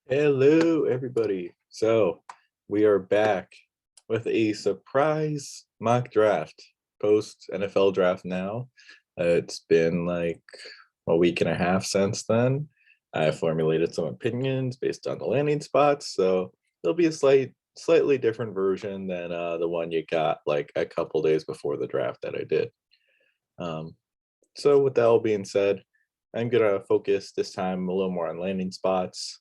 Hello, everybody. So we are back with a surprise mock draft post NFL draft now. It's been like a week and a half since then. I formulated some opinions based on the landing spots, so it'll be a slightly different version than the one you got like a couple days before the draft that I did. Um, so with that all being said, I'm gonna focus this time a little more on landing spots.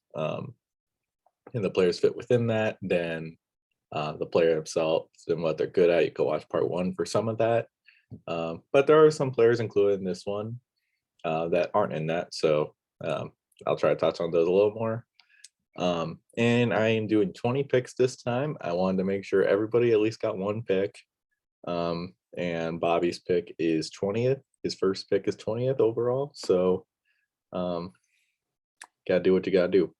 And the players fit within that, then the player himself and what they're good at. You can watch part one for some of that. But there are some players included in this one that aren't in that. So I'll try to touch on those a little more. And I am doing 20 picks this time. I wanted to make sure everybody at least got one pick. And Bobby's pick is 20th. His first pick is 20th overall. So gotta do what you gotta do.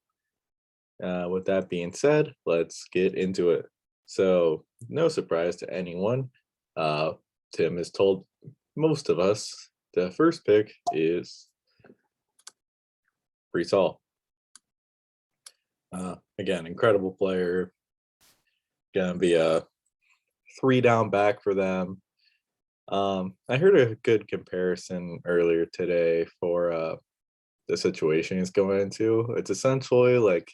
With that being said, let's get into it. So, no surprise to anyone, Tim has told most of us the first pick is Brees Hall. Again, incredible player. Gonna be a 3-down back for them. I heard a good comparison earlier today for the situation he's going into. It's essentially like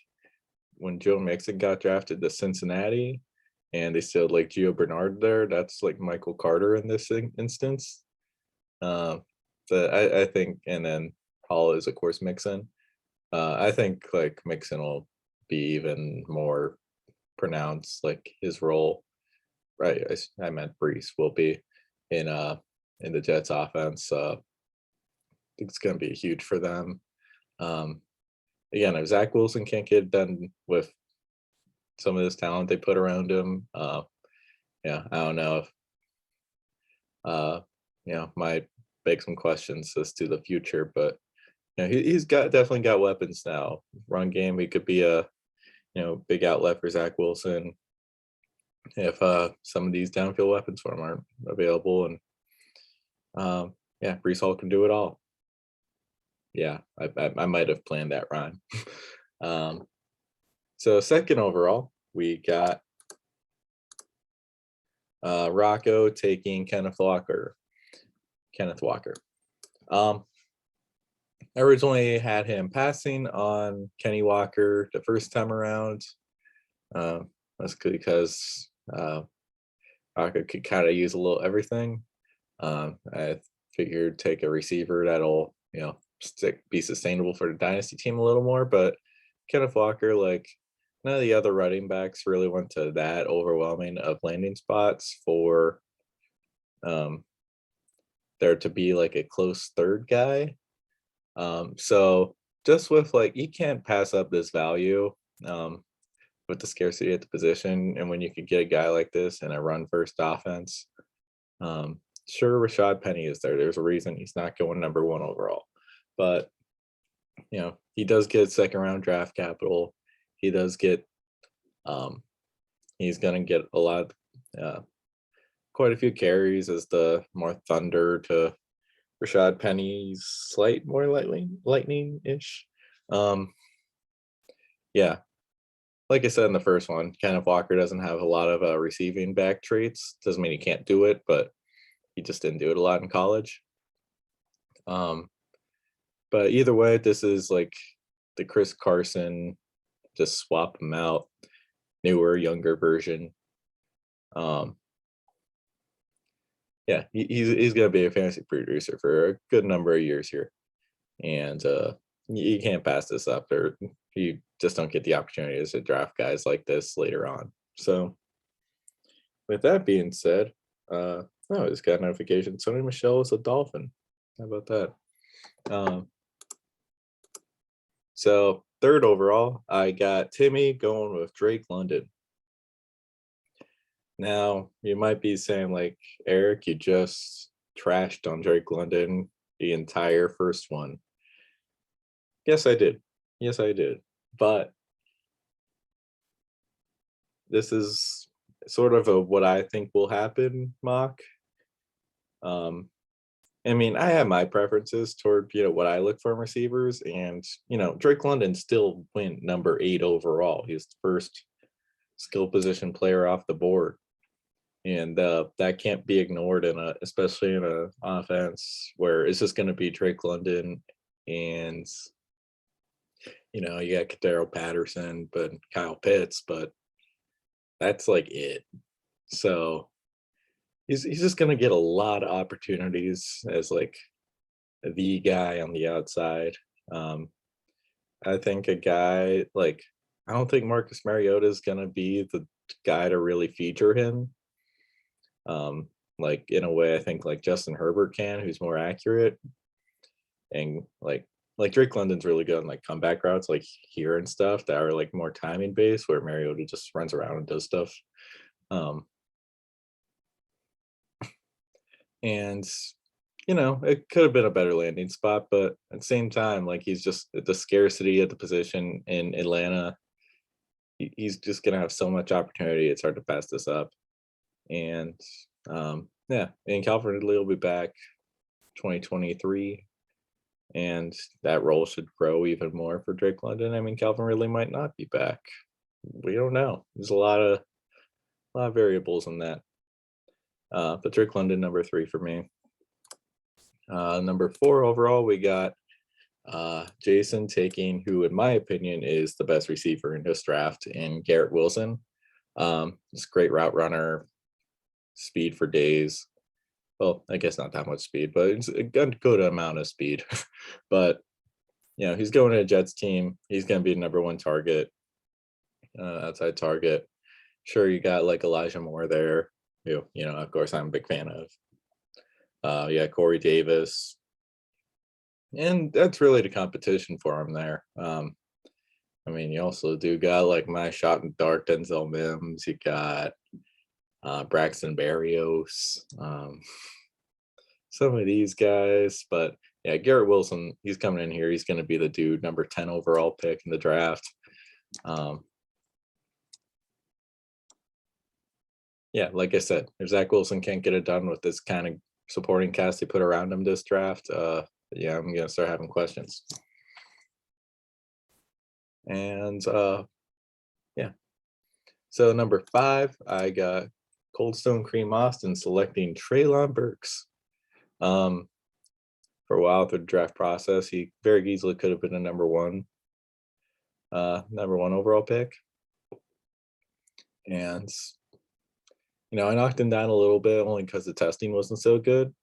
when Joe Mixon got drafted to Cincinnati and they still like Gio Bernard there, that's like Michael Carter in this instance. So I think, and then Hall is of course Mixon. I think like Mixon will be even more pronounced, like his role. Right, I meant Brees will be in in the Jets offense. I think it's going to be huge for them. Um, Again, if Zach Wilson can't get done with some of this talent they put around him, yeah, I don't know if might beg some questions as to the future. But he's got definitely got weapons now. Run game, he could be a big outlet for Zach Wilson if some of these downfield weapons for him aren't available. And yeah, Brees Hall can do it all. Yeah, I might have planned that rhyme. So second overall, we got Rocco taking Kenneth Walker. I originally had him passing on Kenny Walker the first time around. That's because Rocco could kind of use a little everything. I figured take a receiver that'll be sustainable for the dynasty team a little more. But Kenneth Walker, like none of the other running backs really went to that overwhelming of landing spots for there to be like a close third guy. So just with like you can't pass up this value with the scarcity at the position, and when you could get a guy like this in a run first offense. Sure, Rashad Penny is there. There's a reason he's not going number one overall, but he does get second round draft capital. He does get he's gonna get a lot quite a few carries as the more thunder to Rashad Penny's slight more lightning-ish. Yeah. Like I said in the first one, Kenneth Walker doesn't have a lot of receiving back traits. Doesn't mean he can't do it, but he just didn't do it a lot in college. But either way, this is like the Chris Carson, just swap him out, newer, younger version. Yeah, he's gonna be a fantasy producer for a good number of years here, and you can't pass this up. Or you just don't get the opportunities to draft guys like this later on. So, with that being said, oh, I just got a notification. Sony Michelle is a Dolphin. How about that? So third overall, I got Timmy going with Drake London. Now, you might be saying, like, Eric, you just trashed on Drake London the entire first one. Yes, I did. Yes, I did. But this is sort of what I think will happen mock. I mean, I have my preferences toward, what I look for in receivers. And, Drake London still went number 8 overall. He's the first skill position player off the board. And that can't be ignored especially in a offense where it's just going to be Drake London and, you got Kadero Patterson, but Kyle Pitts, but that's like it. So he's just going to get a lot of opportunities as like the guy on the outside. I think a guy like I don't think Marcus Mariota is going to be the guy to really feature him. Like in a way, I think like Justin Herbert can, who's more accurate, and like Drake London's really good on like comeback routes, like here and stuff that are like more timing based, where Mariota just runs around and does stuff. And it could have been a better landing spot, but at the same time, like he's just the scarcity at the position in Atlanta. He's just gonna have so much opportunity. It's hard to pass this up. And yeah, and Calvin Ridley will be back 2023, and that role should grow even more for Drake London. I mean, Calvin Ridley might not be back. We don't know. There's a lot of variables in that. But Drake London, number 3 for me. Number 4 overall, we got Jason taking who, in my opinion, is the best receiver in this draft, in Garrett Wilson. This great route runner, speed for days. Well, I guess not that much speed, but it's a good amount of speed. But he's going to a Jets team. He's going to be the number 1 target, outside target. Sure, you got like Elijah Moore there. Of course, I'm a big fan of. Yeah, Corey Davis, and that's really the competition for him there. I mean, you also do got like my shot in dark Denzel Mims. You got Braxton Berrios, some of these guys, but yeah, Garrett Wilson, he's coming in here. He's going to be the dude, number 10 overall pick in the draft. Yeah, like I said, if Zach Wilson can't get it done with this kind of supporting cast they put around him this draft, yeah, I'm gonna start having questions. And yeah, so number 5, I got Cold Stone Cream Austin selecting Treylon Burks. For a while through the draft process, he very easily could have been a number 1 overall pick. And I knocked him down a little bit only because the testing wasn't so good.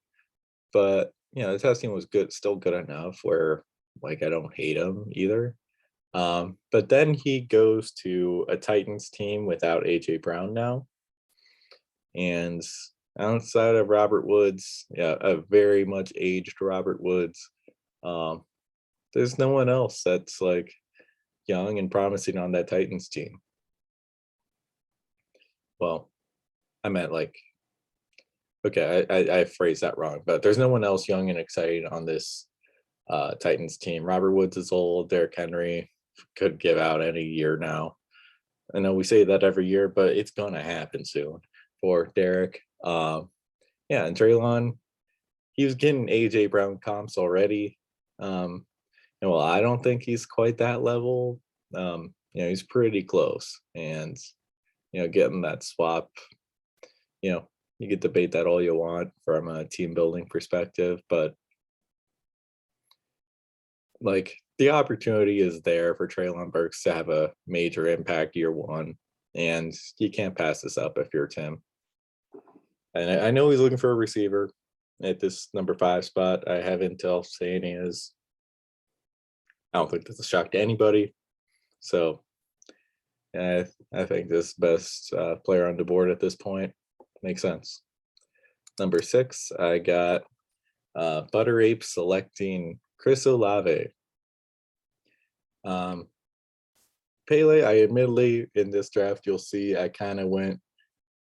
But the testing was good, still good enough where like I don't hate him either. But then he goes to a Titans team without AJ Brown now. And outside of Robert Woods, a very much aged Robert Woods, there's no one else that's like young and promising on that Titans team. Well, I meant like, okay, I phrased that wrong, but there's no one else young and exciting on this Titans team. Robert Woods is old. Derrick Henry could give out any year now. I know we say that every year, but it's going to happen soon for Derrick. Yeah, and Treylon, he was getting AJ Brown comps already. And well, I don't think he's quite that level. He's pretty close, and getting that swap, you could debate that all you want from a team building perspective, but like the opportunity is there for Treylon Burks to have a major impact year 1, and you can't pass this up if you're Tim. And I know he's looking for a receiver at this number 5 spot. I have intel saying he is. I don't think that's a shock to anybody. So I think this best player on the board at this point makes sense. Number 6, I got Butter Ape selecting Chris Olave. Pele, I admittedly in this draft, you'll see I kind of went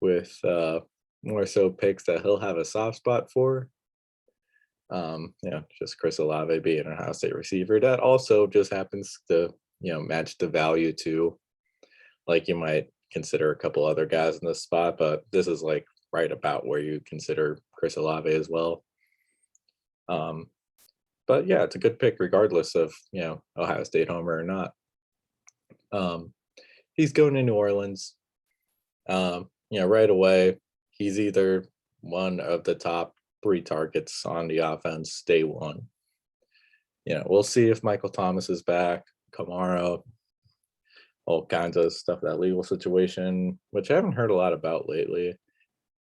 with more so picks that he'll have a soft spot for. Just Chris Olave being an Ohio State receiver. That also just happens to, match the value too. Like you might consider a couple other guys in this spot, but this is like right about where you consider Chris Olave as well. But yeah, it's a good pick regardless of, Ohio State homer or not. He's going to New Orleans. Right away, he's either one of the top 3 targets on the offense day one. We'll see if Michael Thomas is back, Kamara, all kinds of stuff, that legal situation, which I haven't heard a lot about lately.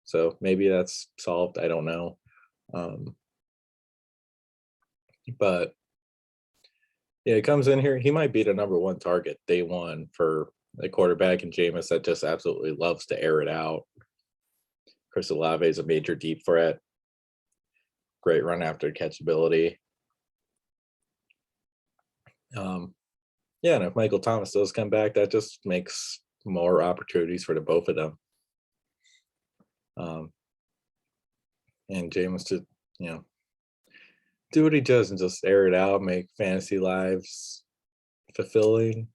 So maybe that's solved. I don't know. But yeah, he comes in here. He might be the number 1 target day one for a quarterback in Jameis that just absolutely loves to air it out. Chris Olave is a major deep threat. Great run after catchability. And if Michael Thomas does come back, that just makes more opportunities for the both of them. And Jameis to, do what he does and just air it out, make fantasy lives fulfilling,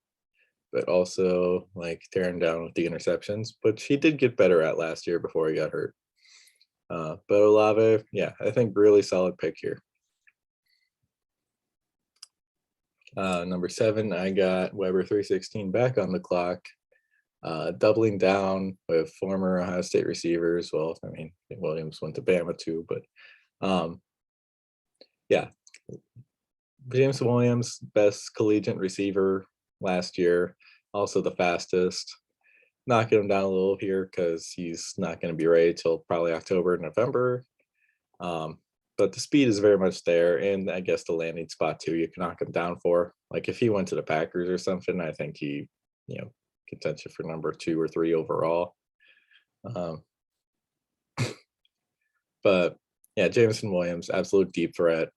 but also like tearing down with the interceptions, which he did get better at last year before he got hurt. But Olave, yeah, I think really solid pick here. Number 7, I got Weber 316 back on the clock, doubling down with former Ohio State receivers. Well, I mean, Williams went to Bama too, but yeah, James Williams, best collegiate receiver last year, also the fastest. Knocking him down a little here because he's not going to be ready till probably October, November. But the speed is very much there, and I guess the landing spot too, you can knock him down for. Like if he went to the Packers or something, I think he, contention for number 2 or 3 overall. But yeah, Jameson Williams, absolute deep threat,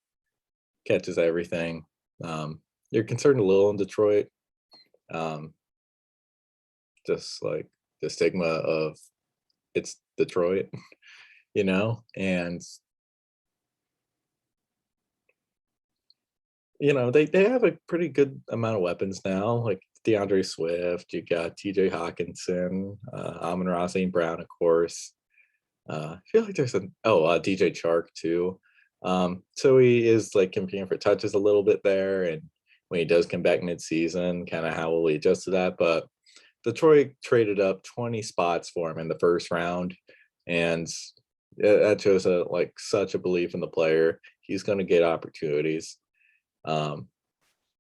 catches everything. You're concerned a little in Detroit. Just like the stigma of it's Detroit, and they have a pretty good amount of weapons now, like DeAndre Swift, you got TJ Hawkinson, Amon-Ra St. Brown, of course. I feel like there's DJ Chark too. So he is like competing for touches a little bit there, and when he does come back mid-season, kind of how will he adjust to that? But Detroit traded up 20 spots for him in the first round, and that shows such a belief in the player. He's going to get opportunities.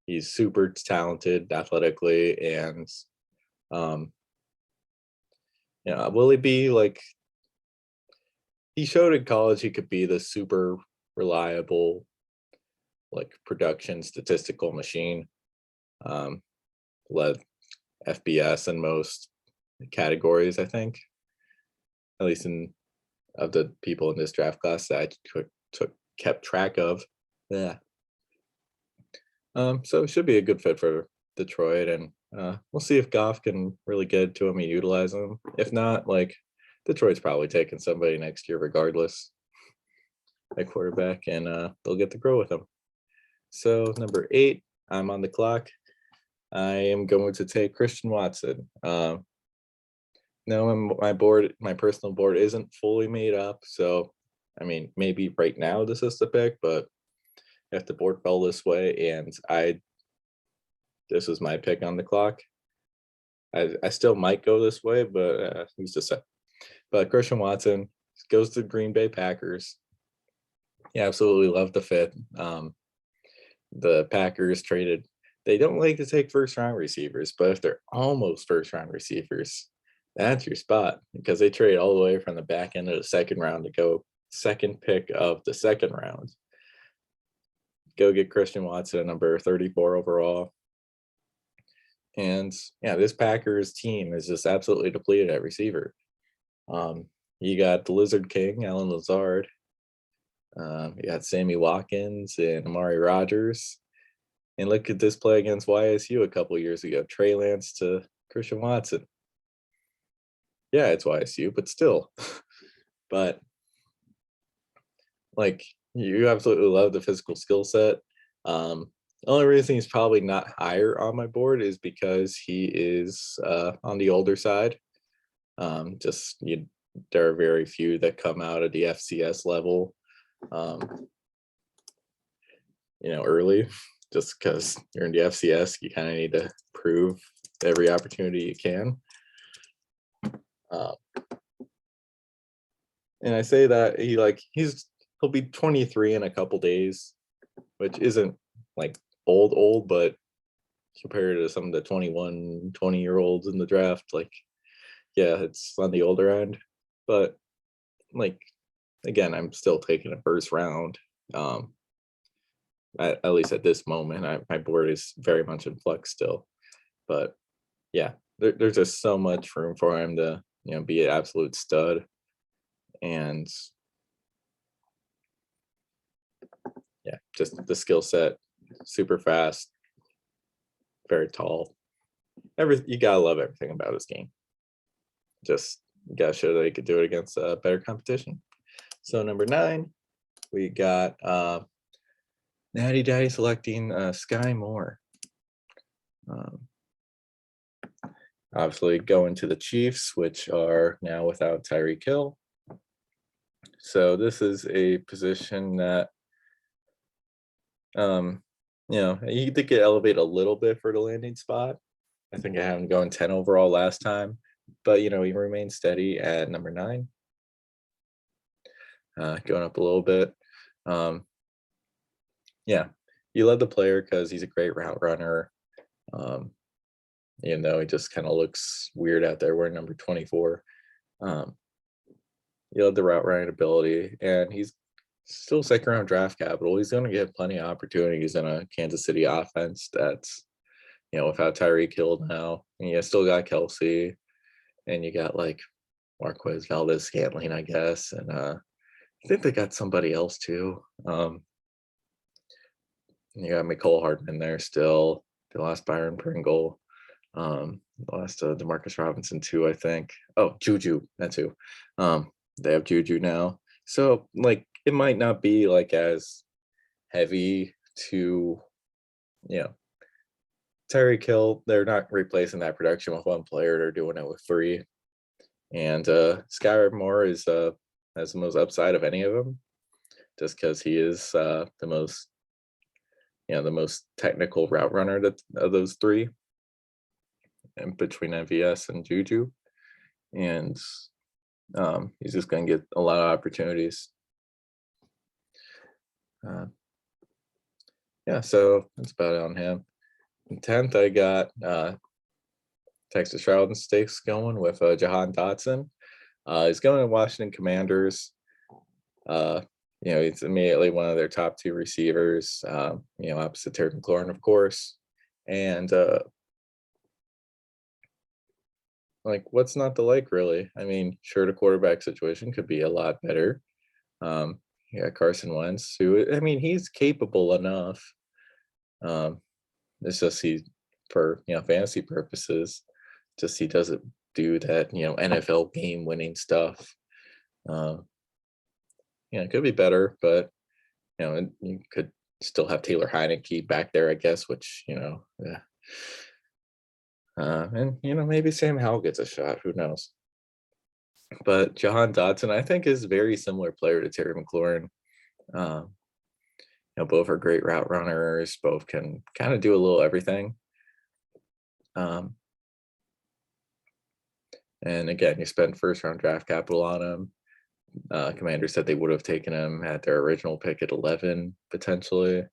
He's super talented athletically, and will he be like? He showed in college he could be the super reliable, like production statistical machine. Led FBS in most categories, I think, at least of the people in this draft class that I kept track of. Yeah. So it should be a good fit for Detroit, and we'll see if Goff can really get to him and utilize him. If not, like Detroit's probably taking somebody next year regardless at quarterback, and they'll get to grow with him. So number 8, I'm on the clock. I am going to take Christian Watson. No, my personal board isn't fully made up, so I mean, maybe right now this is the pick, but if the board fell this way and this was my pick on the clock, I still might go this way, but who's to say? But Christian Watson goes to Green Bay Packers. Yeah, absolutely love the fit. The Packers traded. They don't like to take first-round receivers, but if they're almost first-round receivers, that's your spot, because they trade all the way from the back end of the second round to go second pick of the second round. Go get Christian Watson, number 34 overall. And yeah, this Packers team is just absolutely depleted at receiver. You got the Lizard King, Alan Lazard. You got Sammy Watkins and Amari Rodgers. And look at this play against YSU a couple years ago. Trey Lance to Christian Watson. Yeah, it's YSU, but still. But like, you absolutely love the physical skill set. The only reason he's probably not higher on my board is because he is on the older side. There are very few that come out of the FCS level. early, just because you're in the FCS, you kind of need to prove every opportunity you can. And I say that he'll be 23 in a couple days, which isn't like old, but compared to some of the 21, 20-year-olds in the draft, like, yeah, it's on the older end. But like, again, I'm still taking a first round. At least at this moment, my board is very much in flux still. But yeah, there's just so much room for him to be an absolute stud. And yeah, just the skill set, super fast, very tall. You gotta love everything about his game. Just you gotta show that he could do it against better competition. So number 9, we got Natty Daddy selecting Sky Moore. Obviously going to the Chiefs, which are now without Tyreek Hill. So this is a position that you think it elevate a little bit for the landing spot. I think I had him going 10 overall last time, but he remained steady at number 9. Going up a little bit. Yeah, you love the player because he's a great route runner. Even though he just kind of looks weird out there wearing number 24. You love the route running ability, and he's still second round draft capital. He's going to get plenty of opportunities in a Kansas City offense that's, without Tyreek Hill now. And you still got Kelsey, and you got like Marquez Valdez-Scantling, I guess. And I think they got somebody else too. You got Mecole Hardman there still. They lost Byron Pringle. They lost Demarcus Robinson too, I think. Oh, Juju, that too. They have Juju now. So like it might not be like as heavy to, Tyreek Hill. They're not replacing that production with one player. They're doing it with 3. And Skylar Moore is has the most upside of any of them, just because he is the most technical route runner of those 3, and between MVS and Juju. And he's just going to get a lot of opportunities. Yeah, so that's about it on him. In 10th, I got Texas Shroud Stakes going with Jahan Dotson. He's going to Washington Commanders. He's immediately one of their top 2 receivers, opposite Terry McLaurin, of course. And what's not to like, really? I mean, sure, the quarterback situation could be a lot better. You got Carson Wentz, who, I mean, he's capable enough. It's just for fantasy purposes, just he doesn't do that NFL game-winning stuff. It could be better, but you could still have Taylor Heineke back there, I guess, which yeah. And maybe Sam Howell gets a shot. Who knows? But Jahan Dotson, I think, is a very similar player to Terry McLaurin. Both are great route runners. Both can kind of do a little everything. And again, you spend first round draft capital on him. Commander said they would have taken him at their original pick at 11, potentially.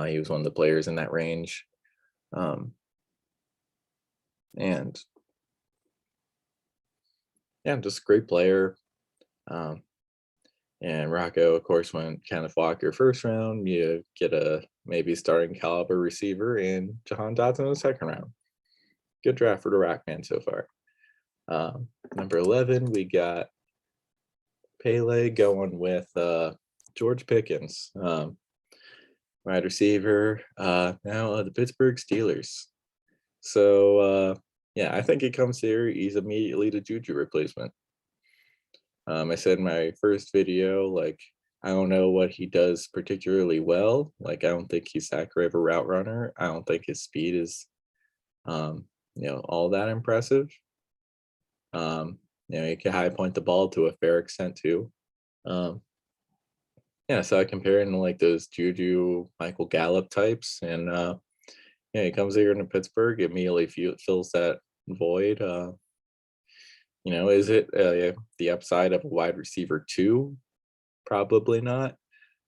He was one of the players in that range. And yeah, just a great player. And Rocco, of course, went Kenneth Walker first round. You get a maybe starting caliber receiver in Jahan Dotson in the second round. Good draft for the Rockman so far. Number 11, we got Pele going with George Pickens, wide receiver, now the Pittsburgh Steelers. So yeah, I think he comes here. He's immediately the Juju replacement. I said in my first video, I don't know what he does particularly well. I don't think he's that great of a route runner. I don't think his speed is, all that impressive. He can high point the ball to a fair extent too. yeah, so I compare him to like those Juju, Michael Gallup types, and yeah, he comes here into Pittsburgh, immediately fills that void. Is it the upside of a wide receiver too? Probably not.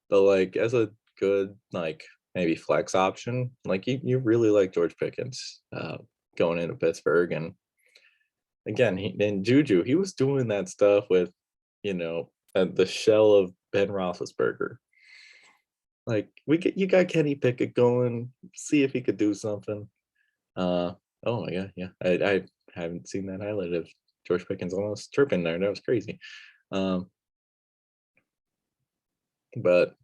But like as a good like maybe flex option, like you really like George Pickens going into Pittsburgh, and again, and Juju, he was doing that stuff with the shell of Ben Roethlisberger. Like you got Kenny Pickett going, see if he could do something. Oh my god, yeah, I haven't seen that highlight of George Pickens almost tripping there. That was crazy. Um, but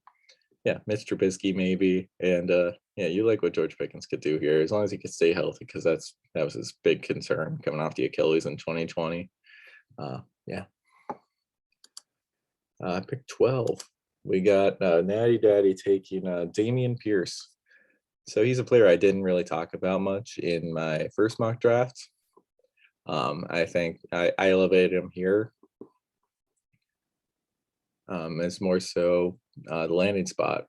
yeah, Mitch Trubisky maybe, and yeah, you like what George Pickens could do here as long as he could stay healthy, because that was his big concern coming off the Achilles in 2020. Yeah, pick 12. We got Natty Daddy taking Dameon Pierce. So he's a player I didn't really talk about much in my first mock draft. I think I elevated him here. It's more so the landing spot.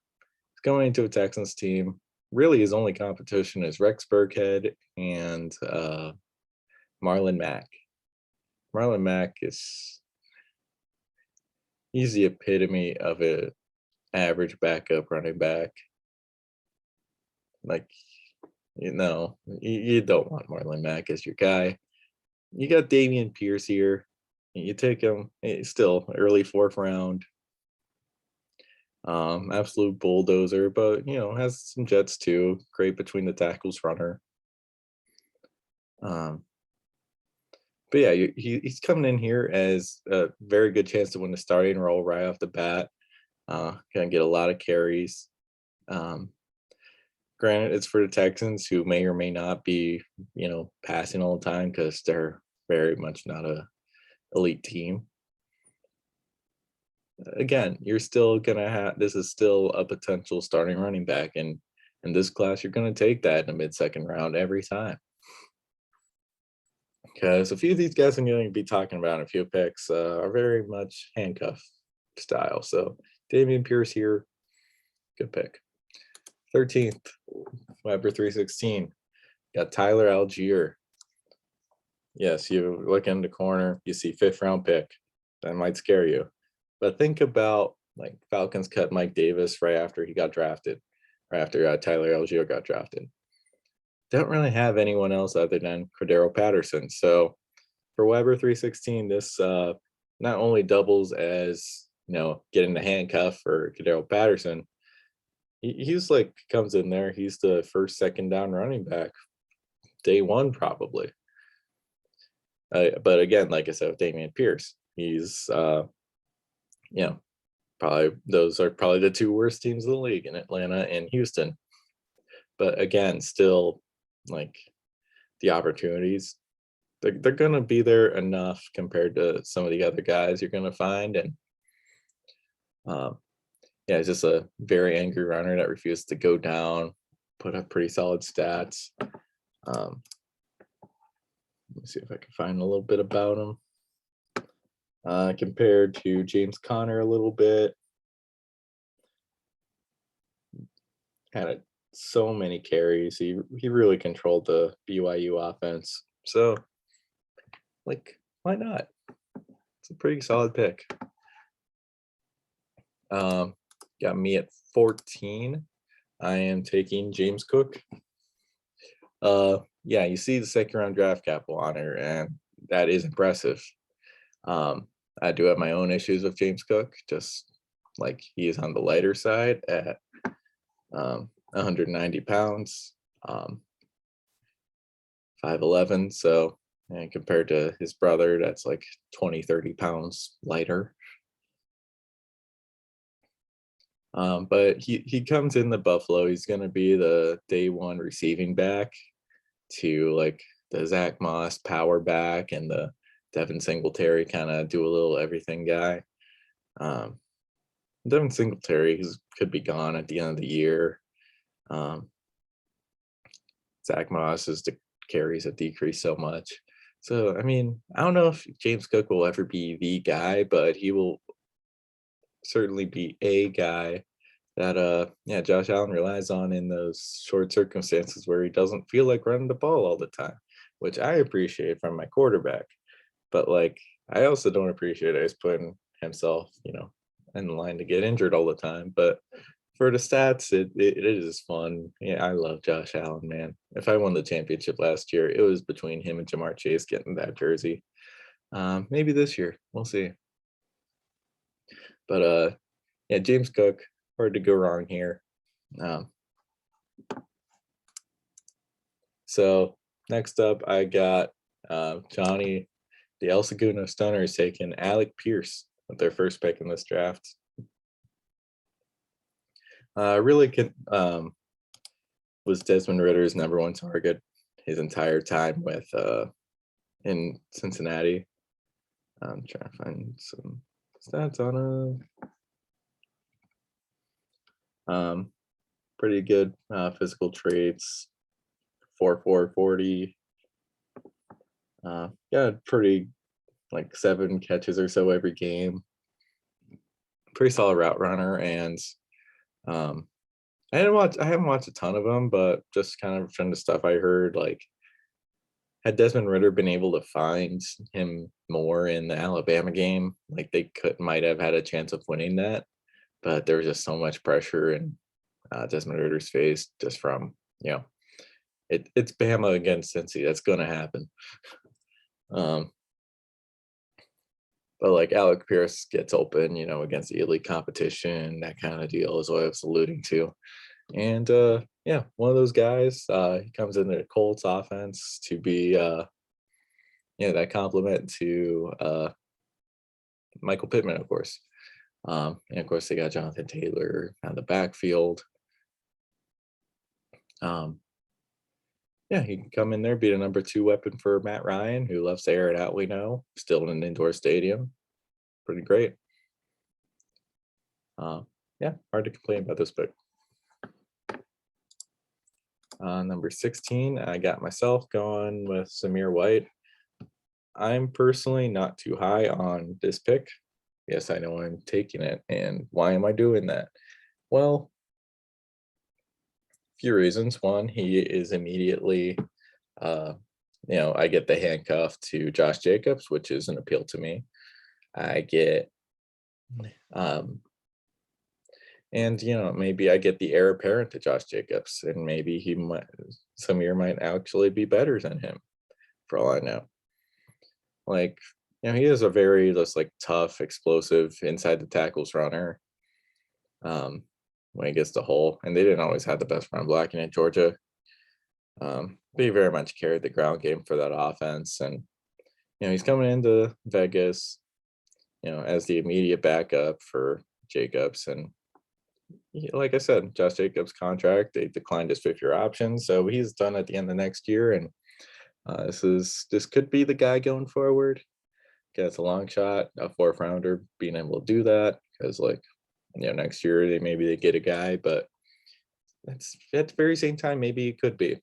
He's going into a Texans team. Really, his only competition is Rex Burkhead and Marlon Mack. Marlon Mack he's the epitome of an average backup running back. Like, you don't want Marlon Mack as your guy. You got Dameon Pierce here. You take him still early 4th round. Absolute bulldozer, but has some jets too. Great between the tackles runner. But yeah, he's coming in here as a very good chance to win the starting role right off the bat. Gonna get a lot of carries. Granted, it's for the Texans, who may or may not be, passing all the time because they're very much not a elite team. Again, you're still gonna have this is still a potential starting running back, and in this class, you're gonna take that in the mid-second round every time. Because a few of these guys I'm going to be talking about in a few picks are very much handcuff style. So Dameon Pierce here, good pick. 13th, Weber 316. Got Tyler Algier. Yes, you look in the corner, you see 5th round pick. That might scare you. But think about like Falcons cut Mike Davis right after he got drafted, right after Tyler Algier got drafted. Don't really have anyone else other than Cordero Patterson. So for Weber 316, this not only doubles as getting the handcuff for Cordero Patterson, he's like comes in there. He's the first, second down running back, day one probably. But again, like I said, with Dameon Pierce, he's probably those are probably the 2 worst teams in the league in Atlanta and Houston. But again, still like the opportunities, they're going to be there enough compared to some of the other guys you're going to find. And yeah, it's just a very angry runner that refuses to go down, put up pretty solid stats. Let me see if I can find a little bit about him. Compared to James Conner a little bit. Had so many carries. He really controlled the BYU offense. So, like, why not? It's a pretty solid pick. Got me at 14. I am taking James Cook. Yeah, you see the 2nd round draft capital on her, and that is impressive. I do have my own issues with James Cook, just like he is on the lighter side at 190 pounds, 5'11". So, and compared to his brother, that's like 20, 30 pounds lighter. But he comes in the Buffalo. He's going to be the day one receiving back to like the Zach Moss power back and the Devin Singletary kind of do a little everything guy. Devin Singletary could be gone at the end of the year. Zach Moss's carries have decreased so much. So, I mean, I don't know if James Cook will ever be the guy, but he will certainly be a guy that Josh Allen relies on in those short circumstances where he doesn't feel like running the ball all the time, which I appreciate from my quarterback. But like I also don't appreciate it as putting himself, in line to get injured all the time. But for the stats, it is fun. Yeah, I love Josh Allen, man. If I won the championship last year, it was between him and Jamar Chase getting that jersey. Maybe this year, we'll see. But yeah, James Cook, hard to go wrong here. Um, so next up, I got Johnny, the El Segundo Stoners taking Alec Pierce with their first pick in this draft. Really was Desmond Ritter's number one target his entire time with in Cincinnati. I'm trying to find some stats on him. Pretty good physical traits. 4.4 40. Yeah, pretty like 7 catches or so every game. Pretty solid route runner, and I haven't watched a ton of them, but just kind of from the stuff I heard, like had Desmond Ritter been able to find him more in the Alabama game, like they might have had a chance of winning that, but there was just so much pressure in Desmond Ritter's face just from it's Bama against Cincy. That's going to happen. But like Alec Pierce gets open, against the elite competition, that kind of deal is what I was alluding to. And yeah, one of those guys. He comes into the Colts offense to be that compliment to Michael Pittman, of course. And of course they got Jonathan Taylor on the backfield. Yeah, he can come in there, be the number 2 weapon for Matt Ryan, who loves to air it out, we know, still in an indoor stadium. Pretty great. Yeah, hard to complain about this pick. Number 16, I got myself going with Zamir White. I'm personally not too high on this pick. Yes, I know I'm taking it. And why am I doing that? Well, few reasons. One, he is immediately, I get the handcuff to Josh Jacobs, which is an appeal to me. I get, and maybe I get the heir apparent to Josh Jacobs, and maybe Samir might actually be better than him, for all I know. Like, he is a very just like tough, explosive inside the tackles runner. When he gets the hole, and they didn't always have the best run blocking at Georgia. But he very much carried the ground game for that offense, and he's coming into Vegas, as the immediate backup for Jacobs, and like I said, Josh Jacobs' contract, they declined his 5th-year option, so he's done at the end of next year, and this could be the guy going forward. It's a long shot, a 4th rounder being able to do that, because next year maybe they get a guy, but that's at the very same time maybe it could be,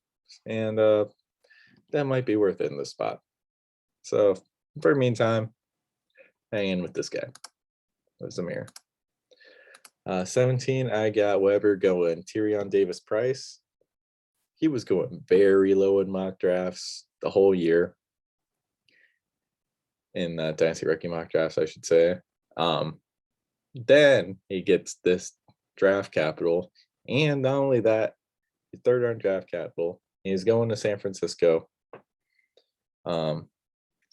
and that might be worth it in this spot. So for the meantime, hang in with this guy, Zamir. 17, I got Weber going Tyrion Davis Price. He was going very low in mock drafts the whole year, in Dynasty rookie mock drafts, I should say. Then he gets this draft capital, and not only that, 3rd round draft capital. He's going to San Francisco. So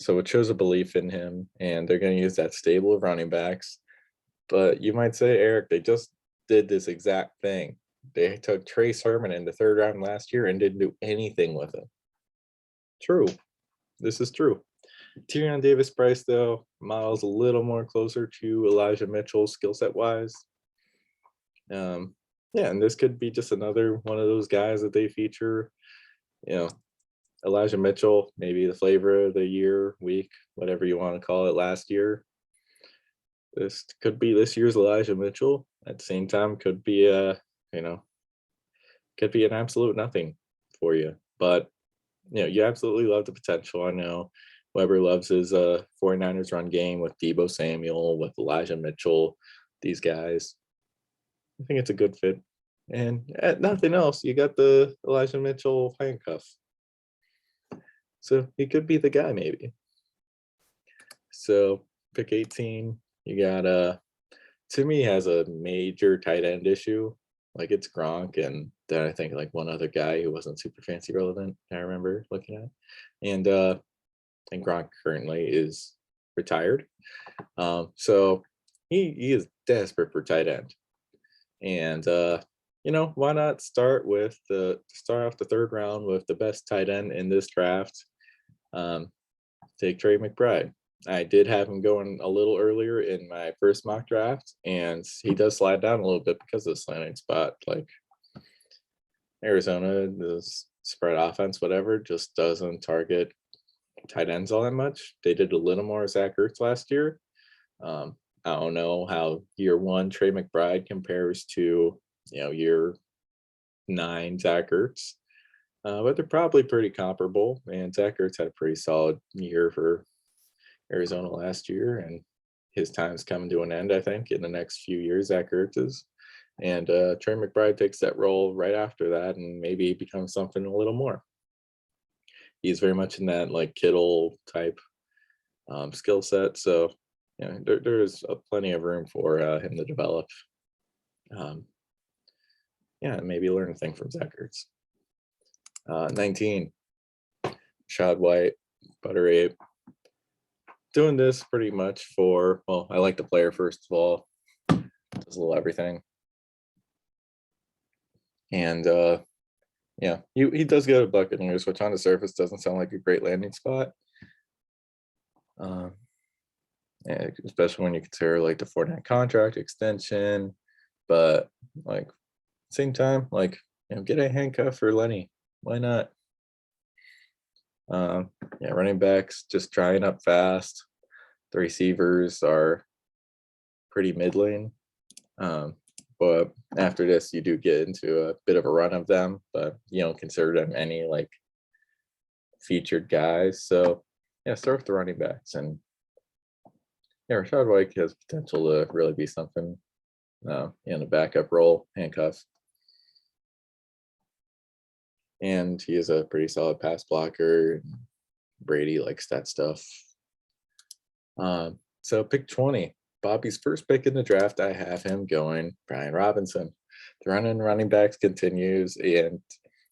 it shows a belief in him, and they're going to use that stable of running backs. But you might say, Eric, they just did this exact thing. They took Trey Sermon in the 3rd round last year and didn't do anything with him. True. This is true. Tyrion Davis Price, though, models a little more closer to Elijah Mitchell skill set wise. Yeah, and this could be just another one of those guys that they feature. Elijah Mitchell, maybe the flavor of the year, week, whatever you want to call it, last year. This could be this year's Elijah Mitchell. At the same time, could be could be an absolute nothing for you. But you absolutely love the potential. I know Weber loves his 49ers run game with Deebo Samuel, with Elijah Mitchell. these guys. I think it's a good fit. And at nothing else, you got the Elijah Mitchell handcuff. So he could be the guy, maybe. So pick 18, you got Timmy has a major tight end issue. Like it's Gronk, and then I think like one other guy who wasn't super fancy relevant. I remember looking at, and Gronk currently is retired. So he is desperate for tight end, and why not start off the third round with the best tight end in this draft? Take Trey McBride. I did have him going a little earlier in my first mock draft, and he does slide down a little bit because of the slanting spot. Like Arizona, the spread offense, whatever, just doesn't target tight ends all that much. They did a little more Zach Ertz last year. I don't know how year one Trey McBride compares to year 9 Zach Ertz, but they're probably pretty comparable. And Zach Ertz had a pretty solid year for Arizona last year, and his time's coming to an end, I think, in the next few years, Zach Ertz is. And Trey McBride takes that role right after that and maybe becomes something a little more. He's very much in that like Kittle type skill set. So there is plenty of room for him to develop. Maybe learn a thing from Zach Ertz. 19, Shad White, Butter Ape. Doing this pretty much for, well, I like the player first of all, does a little everything. And he does go to Buccaneers, which on the surface doesn't sound like a great landing spot. Especially when you consider like the Fournette contract extension, but like same time, like get a handcuff for Lenny. Why not? Running backs just drying up fast. The receivers are pretty middling. But after this, you do get into a bit of a run of them, but you don't consider them any like featured guys. So start with the running backs, and Rashad White has potential to really be something in a backup role, handcuff. And he is a pretty solid pass blocker. Brady likes that stuff. So pick 20, Bobby's first pick in the draft. I have him going Brian Robinson. The running backs continues, and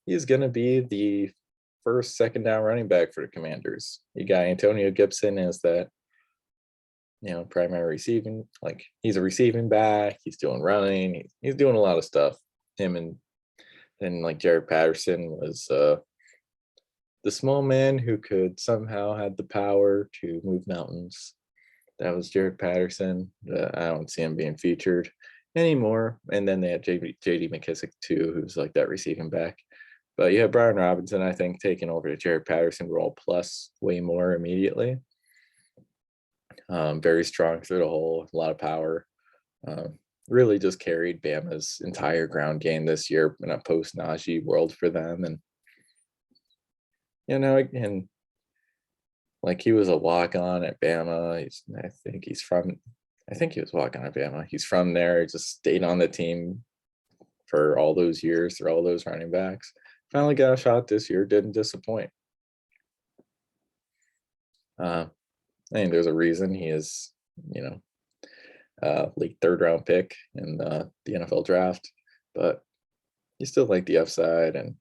he's going to be the first second down running back for the Commanders. You got Antonio Gibson as that primary receiving, like he's a receiving back. He's doing running. He's doing a lot of stuff. Him and like Jared Patterson was the small man who could somehow had the power to move mountains. That was Jared Patterson. I don't see him being featured anymore. And then they had J.D. McKissick too, who's like that receiving back. But you have Brian Robinson, I think, taking over the Jared Patterson role plus way more immediately. Very strong through the hole, a lot of power. Really just carried Bama's entire ground game this year in a post-Najee world for them. And, again, like he was a walk-on at Bama. I think he was walking at Bama. He's from there. He just stayed on the team for all those years, through all those running backs. Finally got a shot this year. Didn't disappoint. I think there's a reason he is, late third round pick in the NFL draft, but you still like the upside, and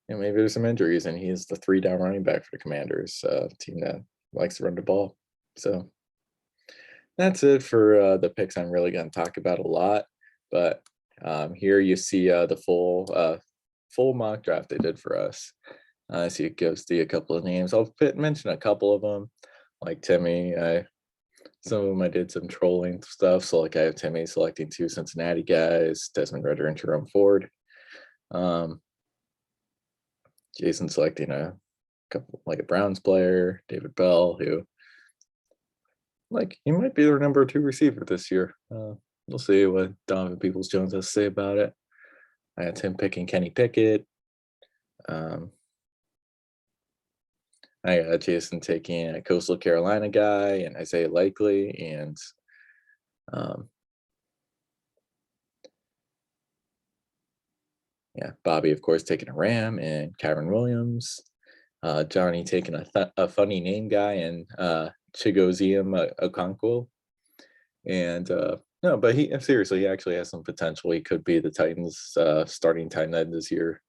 maybe there's some injuries, and he's the 3-down running back for the Commanders, team that likes to run the ball. So that's it for the picks I'm really going to talk about a lot. But here you see the full mock draft they did for us. So it gives a couple of names. I'll mention a couple of them, like Timmy. Some of them I did some trolling stuff. So like I have Timmy selecting 2 Cincinnati guys, Desmond Ridder and Jerome Ford. Jason selecting a couple, like a Browns player, David Bell, who like he might be their number 2 receiver this year. We'll see what Donovan Peoples-Jones has to say about it. I had him picking Kenny Pickett. I got Jason taking a Coastal Carolina guy and Isaiah Likely, and Yeah, Bobby, of course, taking a Ram and Kyron Williams. Johnny taking a funny name guy and Chigoziem Okonkwo. And no, but he seriously, he actually has some potential. He could be the Titans starting tight end this year.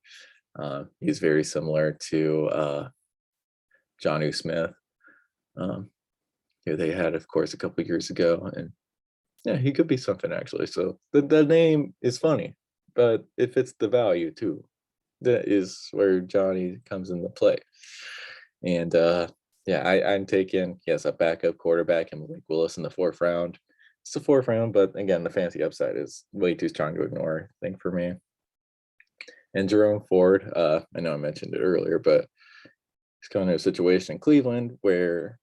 He's very similar to Jonnu Smith, who they had, of course, a couple years ago. And yeah, he could be something actually. So the name is funny, but it fits the value too. That is where Johnny comes into play. And yeah, I'm taking, yes, a backup quarterback and Malik Willis in the 4th round. It's the 4th round, but again, the fantasy upside is way too strong to ignore, I think, for me. And Jerome Ford, I know I mentioned it earlier, but he's going to a situation in Cleveland where,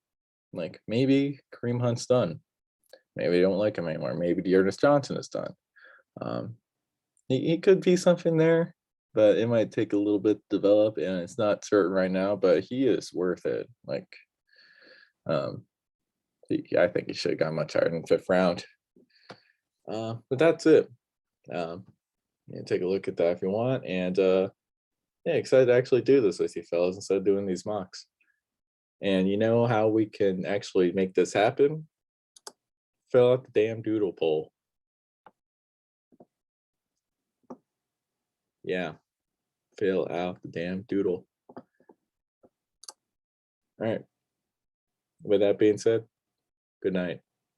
like, maybe Kareem Hunt's done. Maybe they don't like him anymore. Maybe Dearness Johnson is done. He could be something there, but it might take a little bit to develop, and it's not certain right now, but he is worth it. Like, I think he should have gone much higher than 5th round. But that's it. Yeah, take a look at that if you want. And yeah, excited to actually do this with you fellas instead of doing these mocks. And you know how we can actually make this happen? Fill out the damn doodle poll. Yeah, fill out the damn doodle. All right. With that being said, good night.